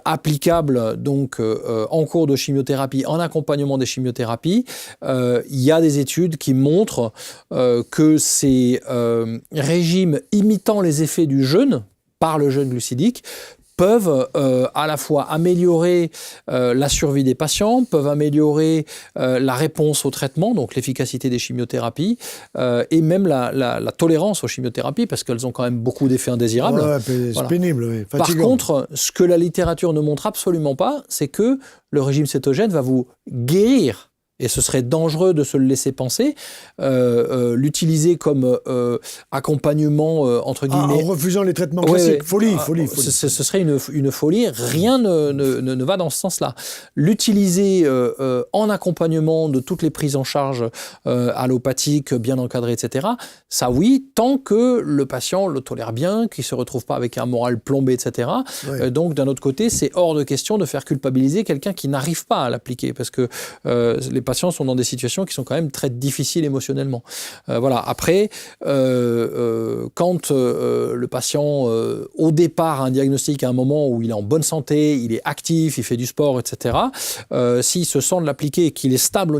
applicable donc en cours de chimiothérapie, en accompagnement des chimiothérapies. Il y a des études qui montrent que ces régimes imitant les effets du jeûne, par le jeûne glucidique, peuvent à la fois améliorer la survie des patients, peuvent améliorer la réponse au traitement, donc l'efficacité des chimiothérapies, et même la tolérance aux chimiothérapies, parce qu'elles ont quand même beaucoup d'effets indésirables. C'est pénible, fatigant. Par contre, ce que la littérature ne montre absolument pas, c'est que le régime cétogène va vous guérir. Et ce serait dangereux de se le laisser penser, l'utiliser comme accompagnement, entre guillemets. En refusant les traitements classiques. Folie. Ce serait une folie. Rien ne va dans ce sens-là. L'utiliser en accompagnement de toutes les prises en charge allopathiques, bien encadrées, etc., ça oui, tant que le patient le tolère bien, qu'il ne se retrouve pas avec un moral plombé, etc. Donc, d'un autre côté, c'est hors de question de faire culpabiliser quelqu'un qui n'arrive pas à l'appliquer, parce que les patients sont dans des situations qui sont quand même très difficiles émotionnellement. Après, quand le patient, au départ, a un diagnostic à un moment où il est en bonne santé, il est actif, il fait du sport, etc., s'il se sent de l'appliquer et qu'il est stable au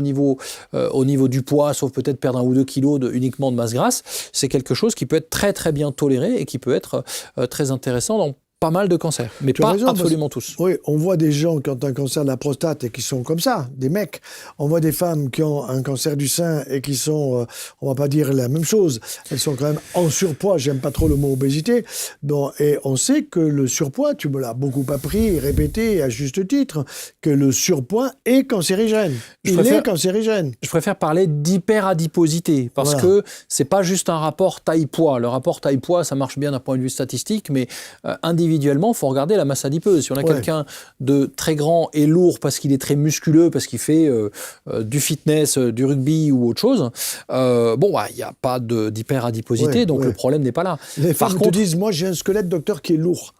niveau du poids, sauf peut-être perdre 1 ou 2 kilos uniquement de masse grasse, c'est quelque chose qui peut être très très bien toléré et qui peut être très intéressant dans pas mal de cancers, mais pas absolument tous. Oui, on voit des gens qui ont un cancer de la prostate et qui sont comme ça, des mecs. On voit des femmes qui ont un cancer du sein et qui sont, on va pas dire la même chose, elles sont quand même en surpoids, j'aime pas trop le mot obésité. Et on sait que le surpoids, tu me l'as beaucoup appris et répété à juste titre, que le surpoids est cancérigène. Il est cancérigène. Je préfère parler d'hyperadiposité, parce que c'est pas juste un rapport taille-poids. Le rapport taille-poids, ça marche bien d'un point de vue statistique, mais individuellement, il faut regarder la masse adipeuse. Si on a quelqu'un de très grand et lourd parce qu'il est très musculeux, parce qu'il fait du fitness, du rugby ou autre chose, il n'y a pas d'hyperadiposité, donc le problème n'est pas là. Les femmes te disent, moi j'ai un squelette, docteur, qui est lourd.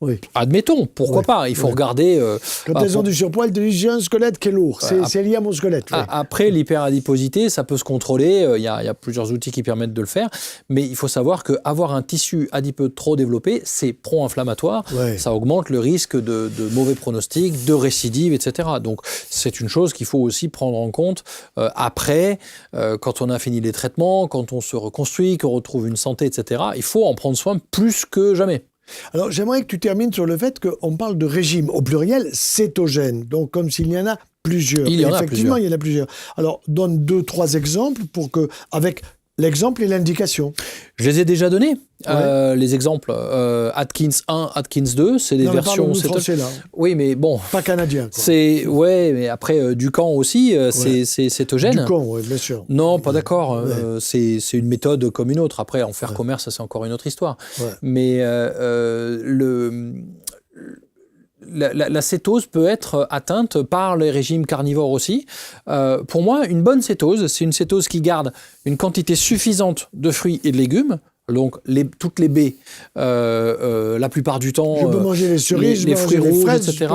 Oui. Admettons, pourquoi pas. Il faut regarder... Quand elles ont du surpoids, elles te disent j'ai un squelette qui est lourd. C'est lié à mon squelette. Oui. Après, l'hyperadiposité, ça peut se contrôler. Il y a plusieurs outils qui permettent de le faire. Mais il faut savoir qu'avoir un tissu adipeux trop développé, c'est pro-inflammatoire. Ouais. Ça augmente le risque de mauvais pronostics, de récidive, etc. Donc, c'est une chose qu'il faut aussi prendre en compte après, quand on a fini les traitements, quand on se reconstruit, qu'on retrouve une santé, etc. Il faut en prendre soin plus que jamais. Alors, j'aimerais que tu termines sur le fait qu'on parle de régime, au pluriel, cétogène. Donc, comme s'il y en a plusieurs. Effectivement, il y en a plusieurs. Alors, donne 2-3 exemples pour que, avec l'exemple et l'indication. Je les ai déjà donnés, les exemples. Atkins 1, Atkins 2, c'est des versions... français, là. Oui, mais bon... Pas canadien, quoi. Mais après, Ducan aussi, c'est cétogène. Ducan, oui, bien sûr. Non, pas d'accord. C'est une méthode comme une autre. Après, en faire commerce, c'est encore une autre histoire. Ouais. Mais la cétose peut être atteinte par les régimes carnivores aussi. Pour moi, une bonne cétose, c'est une cétose qui garde une quantité suffisante de fruits et de légumes. Donc, toutes les baies, la plupart du temps, je peux manger les cerises, les fruits rouges, fraises, etc.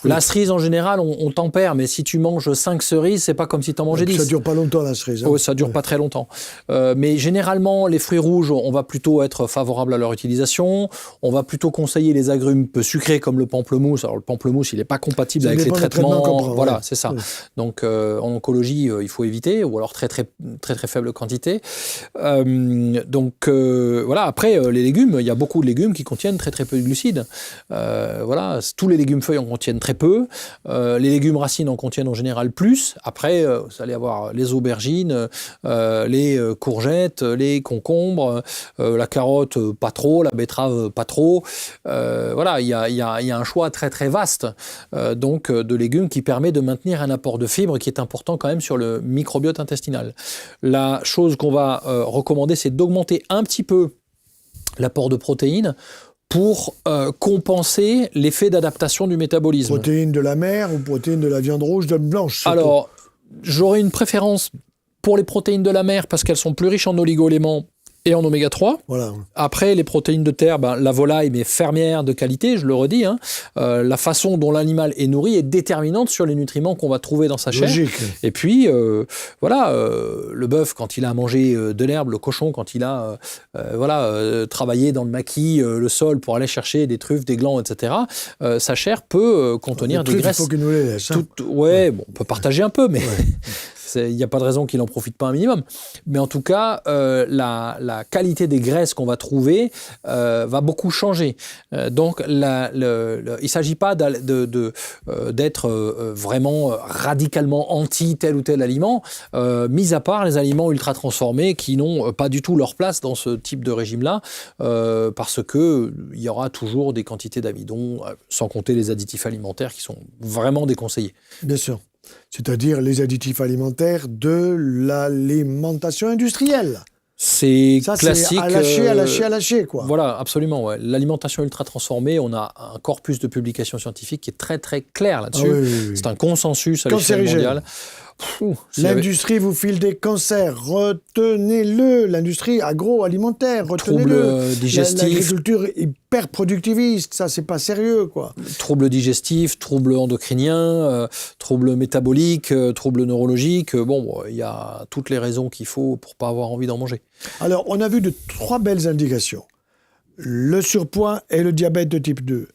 La cerise, en général, on tempère, mais si tu manges 5 cerises, c'est pas comme si tu en mangeais 10. Ça dure pas longtemps, la cerise. Hein. Oh, ça dure pas très longtemps. Mais généralement, les fruits rouges, on va plutôt être favorable à leur utilisation. On va plutôt conseiller les agrumes peu sucrés, comme le pamplemousse. Alors, le pamplemousse, il n'est pas compatible avec les traitements. Voilà, c'est ça. Oui. Donc, en oncologie, il faut éviter, ou alors très faible quantité. Voilà. Après, les légumes, il y a beaucoup de légumes qui contiennent très peu de glucides. Voilà, tous les légumes feuilles en contiennent très peu. Les légumes racines en contiennent en général plus. Après, vous allez avoir les aubergines, les courgettes, les concombres, la carotte pas trop, la betterave pas trop. Voilà, il y a un choix très vaste donc de légumes qui permet de maintenir un apport de fibres qui est important quand même sur le microbiote intestinal. La chose qu'on va recommander, c'est d'augmenter un petit peu l'apport de protéines pour compenser l'effet d'adaptation du métabolisme. Protéines de la mer ou protéines de la viande rouge, de blanche surtout. Alors, j'aurais une préférence pour les protéines de la mer parce qu'elles sont plus riches en oligo-éléments et en oméga 3. Voilà. Après, les protéines de terre, la volaille, mais fermière de qualité, je le redis, la façon dont l'animal est nourri est déterminante sur les nutriments qu'on va trouver dans sa chair. Logique. Et puis, le bœuf, quand il a mangé de l'herbe, le cochon, quand il a travaillé dans le maquis, le sol, pour aller chercher des truffes, des glands, etc., sa chair peut contenir des graisses. Il faut qu'il nous les laisse. Bon, on peut partager un peu, mais... Il n'y a pas de raison qu'il n'en profite pas un minimum. Mais en tout cas, la qualité des graisses qu'on va trouver va beaucoup changer. Donc, il ne s'agit pas d'être vraiment radicalement anti tel ou tel aliment, mis à part les aliments ultra transformés qui n'ont pas du tout leur place dans ce type de régime-là, parce qu'il y aura toujours des quantités d'amidon, sans compter les additifs alimentaires qui sont vraiment déconseillés. Bien sûr. C'est-à-dire les additifs alimentaires de l'alimentation industrielle. C'est classique. C'est à lâcher, quoi. Voilà, absolument. Ouais. L'alimentation ultra transformée, on a un corpus de publications scientifiques qui est très clair là-dessus. Ah oui. C'est un consensus à l'échelle mondiale. L'industrie vous file des cancers, retenez-le. L'industrie agroalimentaire, retenez-le. Troubles digestifs. L'agriculture hyper productiviste, ça c'est pas sérieux, quoi. Troubles digestifs, troubles endocriniens, troubles métaboliques, troubles neurologiques. Il y a toutes les raisons qu'il faut pour pas avoir envie d'en manger. Alors, on a vu 3 belles indications. Le surpoids et le diabète de type 2.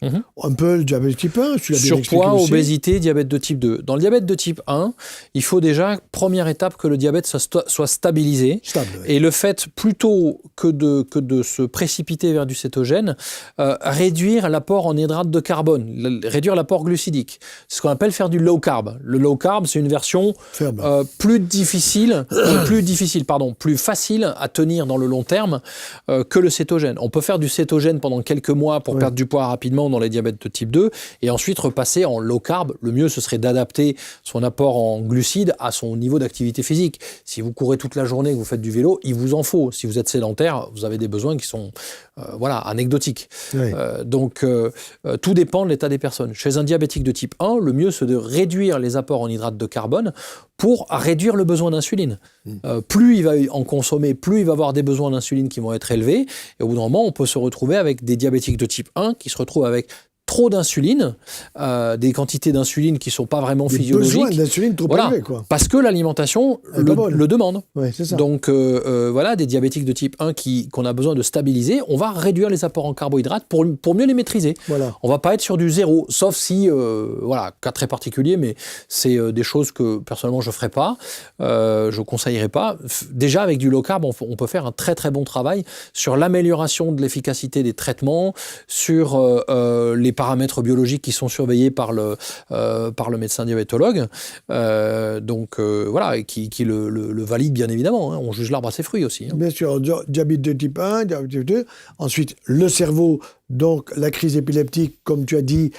Un peu le diabète de type 1, tu l'as bien expliqué Surpoids, aussi. Obésité, diabète de type 2. Dans le diabète de type 1, il faut déjà, première étape, que le diabète soit stabilisé. Stable, oui. Et le fait, plutôt que de se précipiter vers du cétogène, réduire l'apport en hydrate de carbone, réduire l'apport glucidique. C'est ce qu'on appelle faire du low carb. Le low carb, c'est une version plus facile à tenir dans le long terme que le cétogène. On peut faire du cétogène pendant quelques mois pour perdre du poids rapidement dans les diabètes de type 2 et ensuite repasser en low carb. Le mieux, ce serait d'adapter son apport en glucides à son niveau d'activité physique. Si vous courez toute la journée, que vous faites du vélo, il vous en faut. Si vous êtes sédentaire, vous avez des besoins qui sont anecdotiques. Oui. Donc, tout dépend de l'état des personnes. Chez un diabétique de type 1, le mieux, c'est de réduire les apports en hydrates de carbone pour réduire le besoin d'insuline. Plus il va en consommer, plus il va avoir des besoins d'insuline qui vont être élevés. Et au bout d'un moment, on peut se retrouver avec des diabétiques de type 1 qui se retrouvent avec trop d'insuline, des quantités d'insuline qui ne sont pas vraiment physiologiques. Besoin d'insuline trop élevés, quoi. Parce que l'alimentation le demande. Ouais, c'est ça. Donc voilà, des diabétiques de type 1 qu'on a besoin de stabiliser, on va réduire les apports en carbohydrates pour mieux les maîtriser. Voilà. On ne va pas être sur du zéro, sauf si, voilà, cas très particulier, mais c'est des choses que personnellement je ne ferai pas, je ne conseillerais pas. Déjà avec du low carb, on peut faire un très très bon travail sur l'amélioration de l'efficacité des traitements, sur les paramètres biologiques qui sont surveillés par le médecin diabétologue, voilà, et qui le valide bien évidemment. Hein. On juge l'arbre à ses fruits aussi. Hein. Bien sûr, diabète de type 1, diabète de type 2. Ensuite, le cerveau, donc la crise épileptique, comme tu as dit,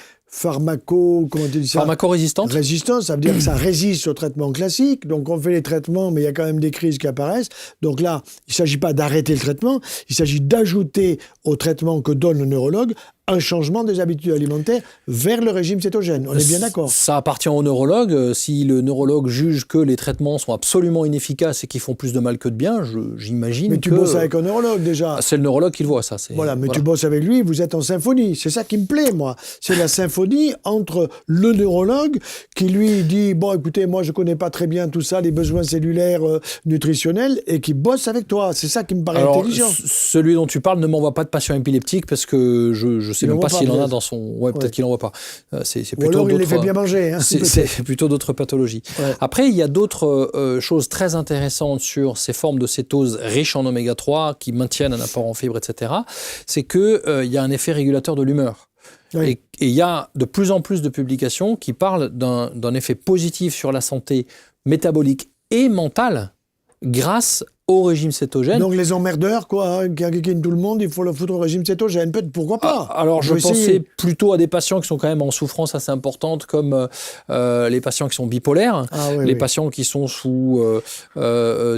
comment tu dis ça ? Pharmacorésistante. Résistance, ça veut dire que ça résiste au traitement classique. Donc on fait les traitements, mais il y a quand même des crises qui apparaissent. Donc là, il ne s'agit pas d'arrêter le traitement, il s'agit d'ajouter au traitement que donne le neurologue un changement des habitudes alimentaires vers le régime cétogène. On est bien d'accord. Ça appartient au neurologue. Si le neurologue juge que les traitements sont absolument inefficaces et qu'ils font plus de mal que de bien, j'imagine que... Mais tu bosses avec un neurologue déjà. C'est le neurologue qui le voit, ça. Voilà, mais tu bosses avec lui, vous êtes en symphonie. C'est ça qui me plaît, moi. C'est la symphonie entre le neurologue qui, lui, dit « Bon, écoutez, moi, je ne connais pas très bien tout ça, les besoins cellulaires, nutritionnels, et qui bosse avec toi. » C'est ça qui me paraît intelligent. Celui dont tu parles ne m'envoie pas de patient épileptique parce que je sais même pas s'il en a dans son... Ouais, peut-être qu'il n'en voit pas. C'est plutôt ou alors il les fait bien manger. Hein, c'est plutôt d'autres pathologies. Ouais. Après, il y a d'autres choses très intéressantes sur ces formes de cétose riches en oméga 3 qui maintiennent un apport en fibres, etc. C'est qu'il y a un effet régulateur de l'humeur. Oui. Et il y a de plus en plus de publications qui parlent d'un effet positif sur la santé métabolique et mentale grâce au régime cétogène. Donc les emmerdeurs, quoi, qui inquiètent tout le monde, il faut le foutre au régime cétogène. Peut-être, pourquoi pas ? Alors je pensais plutôt à des patients qui sont quand même en souffrance assez importante, comme les patients qui sont bipolaires, les patients qui sont sous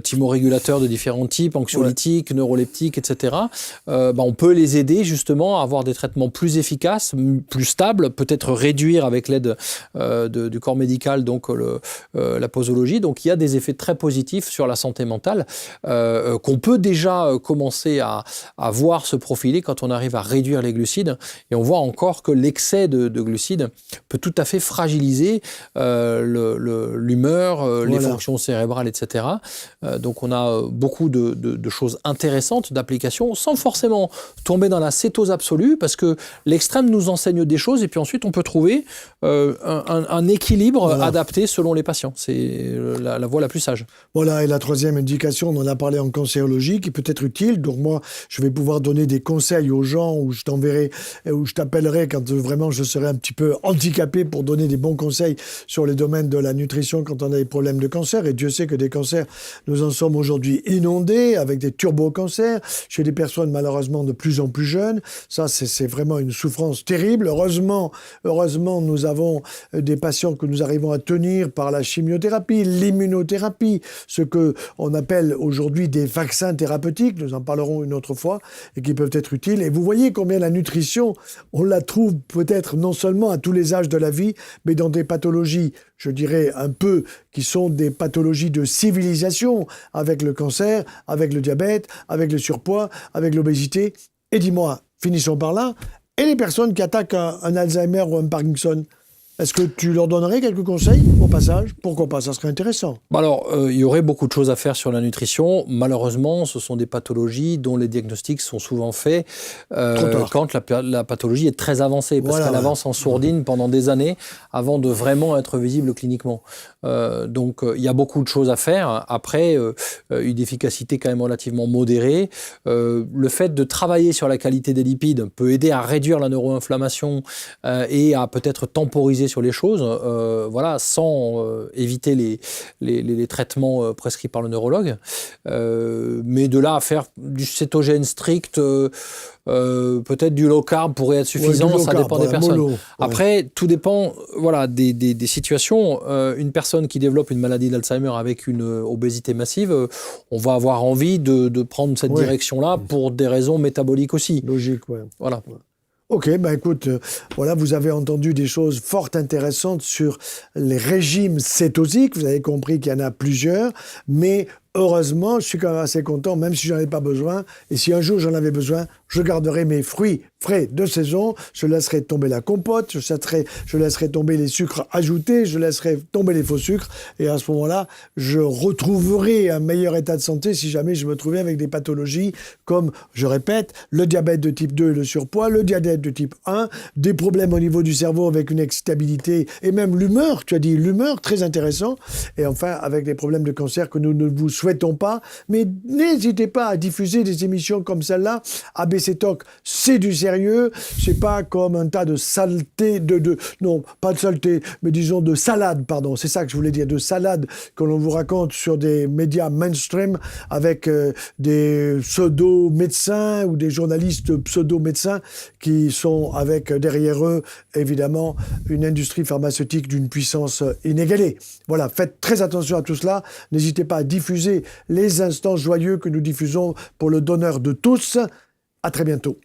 thymorégulateurs de différents types, anxiolytiques, neuroleptiques, etc. On peut les aider justement à avoir des traitements plus efficaces, plus stables, peut-être réduire avec l'aide du corps médical, donc la posologie. Donc il y a des effets très positifs sur la santé mentale. Qu'on peut déjà commencer à voir se profiler quand on arrive à réduire les glucides. Et on voit encore que l'excès de glucides peut tout à fait fragiliser l'humeur, les fonctions cérébrales, etc. Donc on a beaucoup de choses intéressantes d'application sans forcément tomber dans la cétose absolue parce que l'extrême nous enseigne des choses et puis ensuite on peut trouver un équilibre adapté selon les patients. C'est la voie la plus sage. Voilà, et la troisième indication, on en a parlé en cancérologie, qui peut être utile. Donc moi, je vais pouvoir donner des conseils aux gens où je t'enverrai, où je t'appellerai quand vraiment je serai un petit peu handicapé pour donner des bons conseils sur les domaines de la nutrition quand on a des problèmes de cancer. Et Dieu sait que des cancers, nous en sommes aujourd'hui inondés avec des turbo-cancers chez des personnes malheureusement de plus en plus jeunes. Ça, c'est vraiment une souffrance terrible. Heureusement, nous avons des patients que nous arrivons à tenir par la chimiothérapie, l'immunothérapie, ce que on appelle aujourd'hui des vaccins thérapeutiques, nous en parlerons une autre fois, et qui peuvent être utiles. Et vous voyez combien la nutrition, on la trouve peut-être non seulement à tous les âges de la vie, mais dans des pathologies, je dirais un peu, qui sont des pathologies de civilisation, avec le cancer, avec le diabète, avec le surpoids, avec l'obésité. Et dis-moi, finissons par là, et les personnes qui attaquent un Alzheimer ou un Parkinson, est-ce que tu leur donnerais quelques conseils au passage ? Pourquoi pas ? Ça serait intéressant. Alors, il y aurait beaucoup de choses à faire sur la nutrition. Malheureusement, ce sont des pathologies dont les diagnostics sont souvent faits quand la pathologie est très avancée, parce qu'elle avance en sourdine pendant des années avant de vraiment être visible cliniquement. Donc, il y a beaucoup de choses à faire. Après, une efficacité quand même relativement modérée. Le fait de travailler sur la qualité des lipides peut aider à réduire la neuroinflammation et à peut-être temporiser sur les choses, sans éviter les traitements prescrits par le neurologue. Mais de là à faire du cétogène strict, peut-être du low carb pourrait être suffisant, ça dépend des personnes. Après, tout dépend des situations. Une personne qui développe une maladie d'Alzheimer avec une obésité massive, on va avoir envie de prendre cette direction-là pour des raisons métaboliques aussi. Logique, Voilà. Ok, ben écoute, voilà, vous avez entendu des choses fort intéressantes sur les régimes cétosiques. Vous avez compris qu'il y en a plusieurs, mais heureusement, je suis quand même assez content, même si j'en ai pas besoin. Et si un jour j'en avais besoin, je garderai mes fruits frais de saison. Je laisserai tomber la compote, je laisserai tomber les sucres ajoutés, je laisserai tomber les faux sucres. Et à ce moment-là, je retrouverai un meilleur état de santé si jamais je me trouvais avec des pathologies comme, je répète, le diabète de type 2 et le surpoids, le diabète de type 1, des problèmes au niveau du cerveau avec une excitabilité et même l'humeur. Tu as dit l'humeur, très intéressant. Et enfin, avec des problèmes de cancer que nous ne vous souhaitons pas. Mais n'hésitez pas à diffuser des émissions comme celle-là. ABC Talk, c'est du sérieux. C'est pas comme un tas de saleté, non, pas de saleté, mais disons de salade, pardon. C'est ça que je voulais dire, de salade que l'on vous raconte sur des médias mainstream avec des pseudo-médecins ou des journalistes pseudo-médecins qui sont avec derrière eux, évidemment, une industrie pharmaceutique d'une puissance inégalée. Voilà, faites très attention à tout cela. N'hésitez pas à diffuser les instants joyeux que nous diffusons pour le bonheur de tous. À très bientôt.